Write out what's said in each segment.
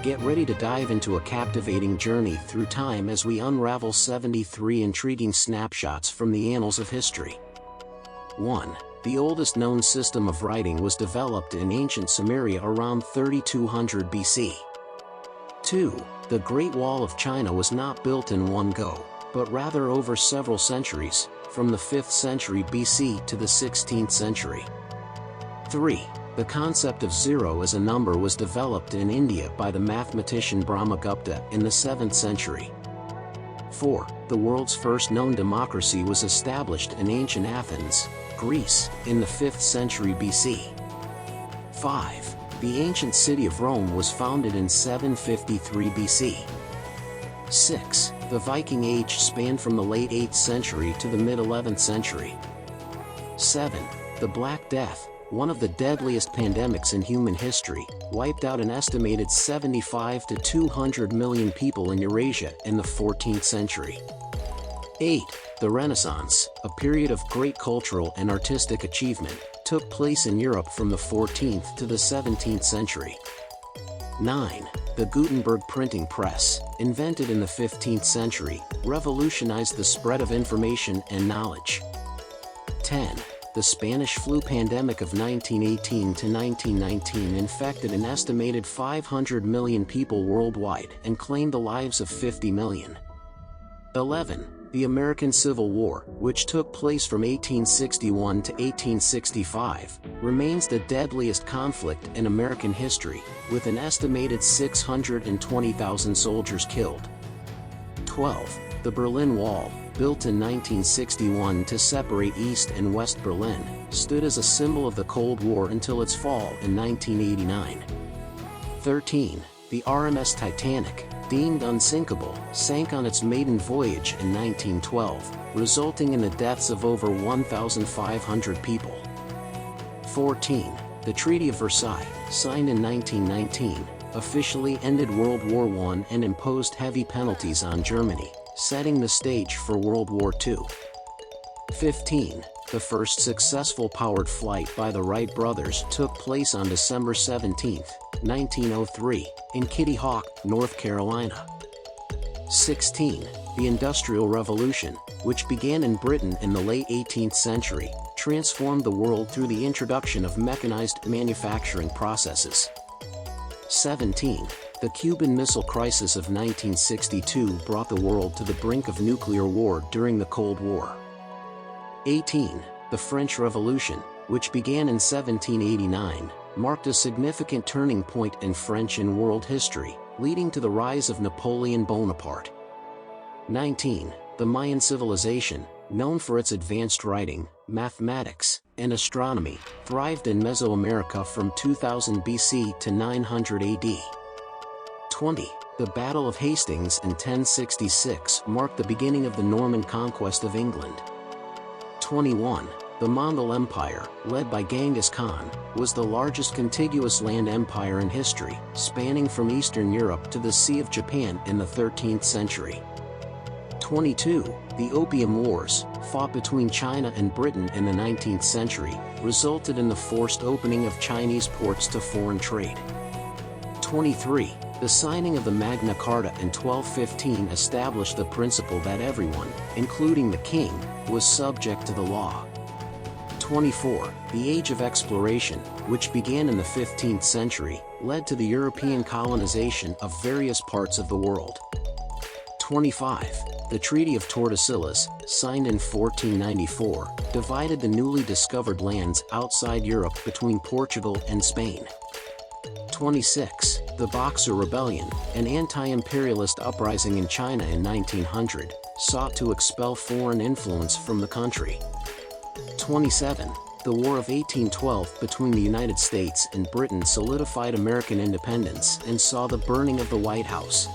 Get ready to dive into a captivating journey through time as we unravel 73 intriguing snapshots from the annals of history. 1. The oldest known system of writing was developed in ancient Sumeria around 3200 BC. 2. The Great Wall of China was not built in one go, but rather over several centuries, from the 5th century BC to the 16th century. 3. The concept of zero as a number was developed in India by the mathematician Brahmagupta in the 7th century. 4. The world's first known democracy was established in ancient Athens, Greece, in the 5th century BC. 5. The ancient city of Rome was founded in 753 BC. 6. The Viking Age spanned from the late 8th century to the mid-11th century. 7. The Black Death, one of the deadliest pandemics in human history, wiped out an estimated 75 to 200 million people in Eurasia in the 14th century. 8. The Renaissance, a period of great cultural and artistic achievement, took place in Europe from the 14th to the 17th century. 9. The Gutenberg printing press, invented in the 15th century, revolutionized the spread of information and knowledge. 10. The Spanish flu pandemic of 1918 to 1919 infected an estimated 500 million people worldwide and claimed the lives of 50 million. 11. The American Civil War, which took place from 1861 to 1865, remains the deadliest conflict in American history, with an estimated 620,000 soldiers killed. 12. The Berlin Wall, built in 1961 to separate East and West Berlin, stood as a symbol of the Cold War until its fall in 1989. 13. The RMS Titanic, deemed unsinkable, sank on its maiden voyage in 1912, resulting in the deaths of over 1,500 people. 14. The Treaty of Versailles, signed in 1919, officially ended World War I and imposed heavy penalties on Germany, setting the stage for World War II. 15. The first successful powered flight by the Wright brothers took place on December 17, 1903, in Kitty Hawk, North Carolina. 16. The Industrial Revolution, which began in Britain in the late 18th century, transformed the world through the introduction of mechanized manufacturing processes. 17. The Cuban Missile Crisis of 1962 brought the world to the brink of nuclear war during the Cold War. 18. The French Revolution, which began in 1789, marked a significant turning point in French and world history, leading to the rise of Napoleon Bonaparte. 19. The Mayan civilization, known for its advanced writing, mathematics, and astronomy, thrived in Mesoamerica from 2000 BC to 900 AD. 20. The Battle of Hastings in 1066 marked the beginning of the Norman conquest of England. 21. The Mongol Empire, led by Genghis Khan, was the largest contiguous land empire in history, spanning from Eastern Europe to the Sea of Japan in the 13th century. 22. The Opium Wars, fought between China and Britain in the 19th century, resulted in the forced opening of Chinese ports to foreign trade. 23. The signing of the Magna Carta in 1215 established the principle that everyone, including the king, was subject to the law. 24. The Age of Exploration, which began in the 15th century, led to the European colonization of various parts of the world. 25. The Treaty of Tordesillas, signed in 1494, divided the newly discovered lands outside Europe between Portugal and Spain. 26. The Boxer Rebellion, an anti-imperialist uprising in China in 1900, sought to expel foreign influence from the country. 27. The War of 1812 between the United States and Britain solidified American independence and saw the burning of the White House.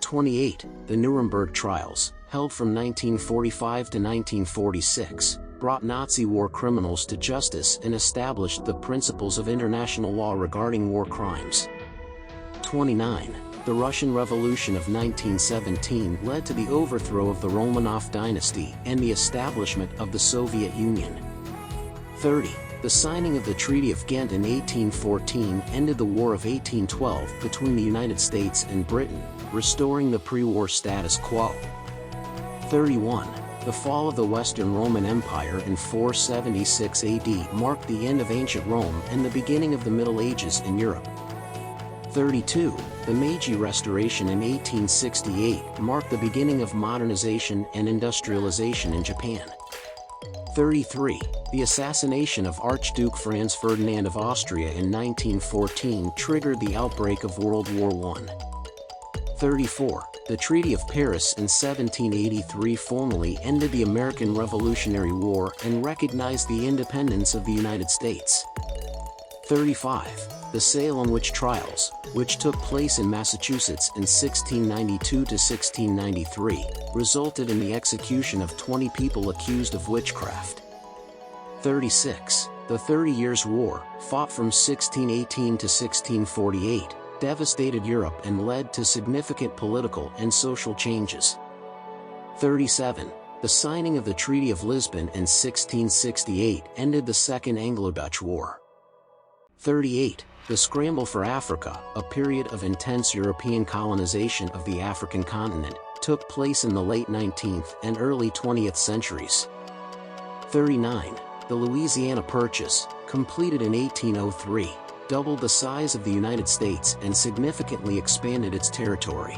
28. The Nuremberg Trials, held from 1945 to 1946, brought Nazi war criminals to justice and established the principles of international law regarding war crimes. 29. The Russian Revolution of 1917 led to the overthrow of the Romanov dynasty and the establishment of the Soviet Union. 30. The signing of the Treaty of Ghent in 1814 ended the War of 1812 between the United States and Britain, restoring the pre-war status quo. 31. The fall of the Western Roman Empire in 476 AD marked the end of ancient Rome and the beginning of the Middle Ages in Europe. 32. The Meiji Restoration in 1868 marked the beginning of modernization and industrialization in Japan. 33. The assassination of Archduke Franz Ferdinand of Austria in 1914 triggered the outbreak of World War I. 34. The Treaty of Paris in 1783 formally ended the American Revolutionary War and recognized the independence of the United States. 35. The Salem witch trials, which took place in Massachusetts in 1692 to 1693, resulted in the execution of 20 people accused of witchcraft. 36. The 30 Years' War, fought from 1618 to 1648, devastated Europe and led to significant political and social changes. 37. The signing of the Treaty of Lisbon in 1668 ended the Second Anglo-Dutch War. 38. The Scramble for Africa, a period of intense European colonization of the African continent, took place in the late 19th and early 20th centuries. 39. The Louisiana Purchase, completed in 1803, doubled the size of the United States and significantly expanded its territory.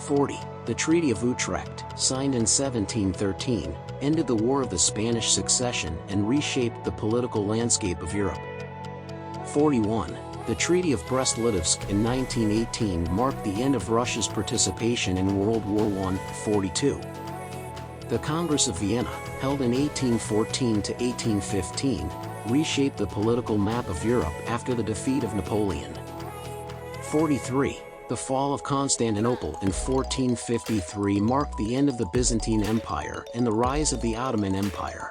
40. The Treaty of Utrecht, signed in 1713, ended the War of the Spanish Succession and reshaped the political landscape of Europe. 41. The Treaty of Brest-Litovsk in 1918 marked the end of Russia's participation in World War I. 42. The Congress of Vienna, held in 1814 to 1815, reshaped the political map of Europe after the defeat of Napoleon. 43. The fall of Constantinople in 1453 marked the end of the Byzantine Empire and the rise of the Ottoman Empire.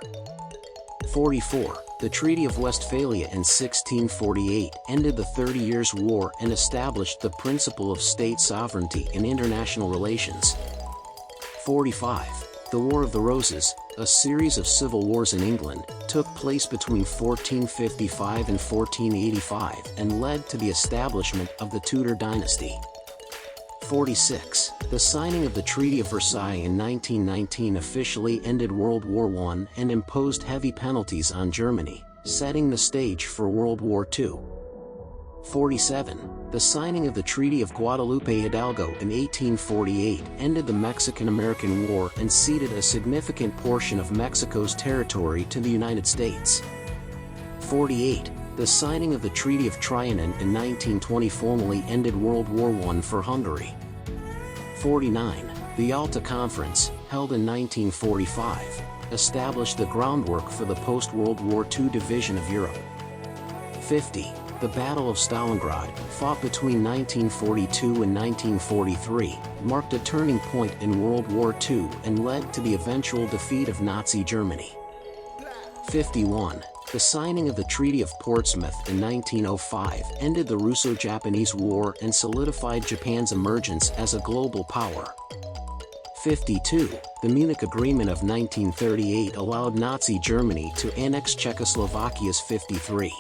44. The Treaty of Westphalia in 1648 ended the 30 Years' War and established the principle of state sovereignty in international relations. 45. The War of the Roses, a series of civil wars in England, took place between 1455 and 1485 and led to the establishment of the Tudor dynasty. 46. The signing of the Treaty of Versailles in 1919 officially ended World War I and imposed heavy penalties on Germany, setting the stage for World War II. 47. The signing of the Treaty of Guadalupe Hidalgo in 1848 ended the Mexican-American War and ceded a significant portion of Mexico's territory to the United States. 48. The signing of the Treaty of Trianon in 1920 formally ended World War I for Hungary. 49. The Yalta Conference, held in 1945, established the groundwork for the post-World War II division of Europe. 50. The Battle of Stalingrad, fought between 1942 and 1943, marked a turning point in World War II and led to the eventual defeat of Nazi Germany. 51. The signing of the Treaty of Portsmouth in 1905 ended the Russo-Japanese War and solidified Japan's emergence as a global power. 52. The Munich Agreement of 1938 allowed Nazi Germany to annex Czechoslovakia's 53.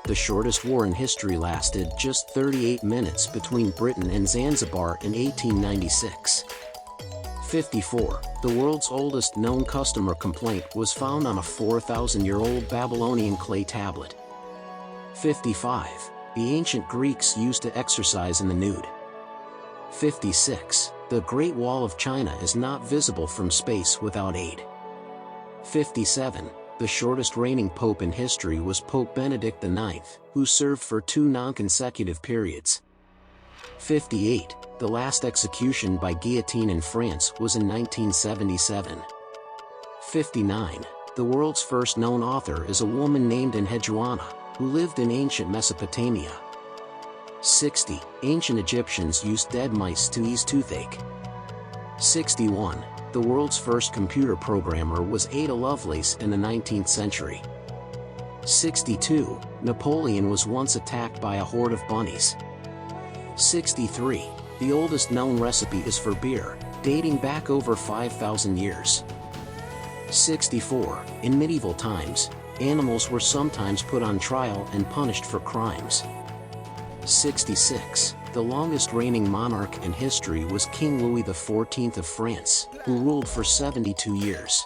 The shortest war in history lasted just 38 minutes between Britain and Zanzibar in 1896. 54. The world's oldest known customer complaint was found on a 4,000-year-old Babylonian clay tablet. 55. The ancient Greeks used to exercise in the nude. 56. The Great Wall of China is not visible from space without aid. 57. The shortest reigning pope in history was Pope Benedict IX, who served for 2 non-consecutive periods. 58. The last execution by guillotine in France was in 1977. 59. The world's first known author is a woman named Enheduanna, who lived in ancient Mesopotamia. 60. Ancient Egyptians used dead mice to ease toothache. 61. The world's first computer programmer was Ada Lovelace in the 19th century. 62. Napoleon was once attacked by a horde of bunnies. 63. The oldest known recipe is for beer, dating back over 5,000 years. 64. In medieval times, Animals were sometimes put on trial and punished for crimes. 66. The longest reigning monarch in history was King Louis XIV of France, who ruled for 72 years.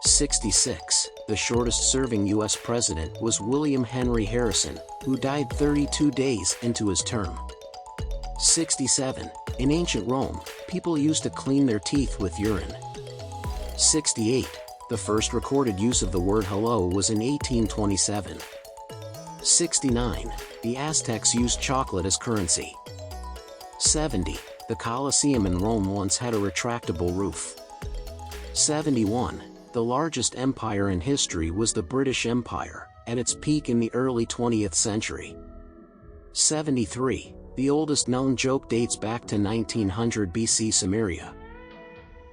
66. The shortest-serving U.S. president was William Henry Harrison, who died 32 days into his term. 67. In ancient Rome, people used to clean their teeth with urine. 68. The first recorded use of the word hello was in 1827. 69. The Aztecs used chocolate as currency. 70. The Colosseum in Rome once had a retractable roof. 71. The largest empire in history was the British Empire, at its peak in the early 20th century. 73. The oldest known joke dates back to 1900 BC Sumeria.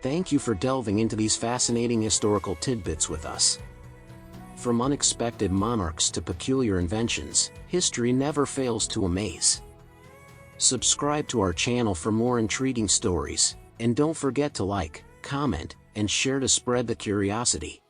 Thank you for delving into these fascinating historical tidbits with us. From unexpected monarchs to peculiar inventions, history never fails to amaze. Subscribe to our channel for more intriguing stories, and don't forget to like, comment, and share to spread the curiosity.